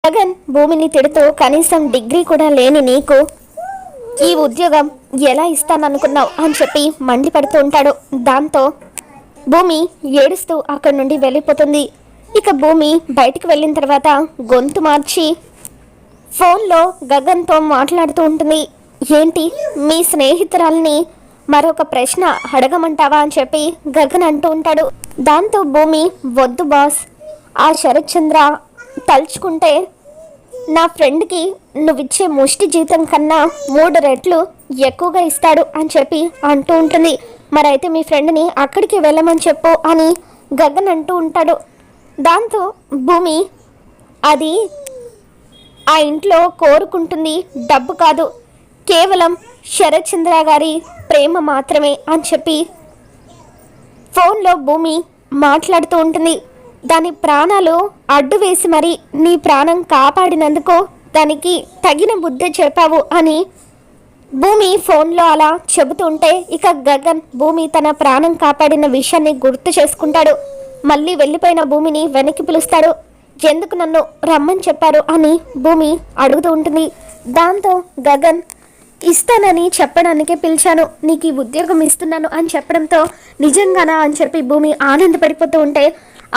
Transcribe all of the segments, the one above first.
గగన్ భూమిని తిడుతూ కనీసం డిగ్రీ కూడా లేని నీకు ఈ ఉద్యోగం ఎలా ఇస్తాననుకున్నావు అని చెప్పి మండిపడుతూ ఉంటాడు. దాంతో భూమి ఏడుస్తూ అక్కడి నుండి వెళ్ళిపోతుంది. ఇక భూమి బయటికి వెళ్ళిన తర్వాత గొంతు మార్చి ఫోన్లో గగన్తో మాట్లాడుతూ ఉంటుంది. ఏంటి మీ స్నేహితురాల్ని మరొక ప్రశ్న అడగమంటావా అని చెప్పి గగన్ అంటూ ఉంటాడు. దాంతో భూమి వద్దు బాస్, ఆ శరత్ చంద్ర తలుచుకుంటే నా ఫ్రెండ్కి నువ్విచ్చే ముష్టి జీతం కన్నా 3 రెట్లు ఎక్కువగా ఇస్తాడు అని చెప్పి అంటూ ఉంటుంది. మరైతే మీ ఫ్రెండ్ని అక్కడికి వెళ్ళమని చెప్పు అని గగన్ అంటూ ఉంటాడు. దాంతో భూమి అది ఆ ఇంట్లో కోరుకుంటుంది డబ్బు కాదు, కేవలం శరత్ చంద్ర గారి ప్రేమ మాత్రమే అని చెప్పి ఫోన్లో భూమి మాట్లాడుతూ ఉంటుంది. దాని ప్రాణాలు అడ్డు వేసి మరి నీ ప్రాణం కాపాడినందుకు దానికి తగిన బుద్ధి చెప్పావు అని భూమి ఫోన్లో అలా చెబుతుంటే ఇక గగన్ భూమి తన ప్రాణం కాపాడిన విషయాన్ని గుర్తు చేసుకుంటాడు. మళ్ళీ వెళ్ళిపోయిన భూమిని వెనక్కి పిలుస్తాడు. ఎందుకు నన్ను రమ్మని చెప్పారు అని భూమి అడుగుతూ ఉంటుంది. దాంతో గగన్ ఇస్తానని చెప్పడానికే పిలిచాను, నీకు ఈ ఉద్యోగం ఇస్తున్నాను అని చెప్పడంతో నిజంగానా అని చెప్పి భూమి ఆనందపడిపోతూ ఉంటే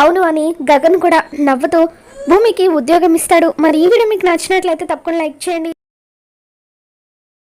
అవును అని గగన్ కూడా నవ్వుతూ భూమికి ఉద్యోగం ఇస్తాడు. మరి ఈ వీడియో మీకు నచ్చినట్లయితే తప్పకుండా లైక్ చేయండి.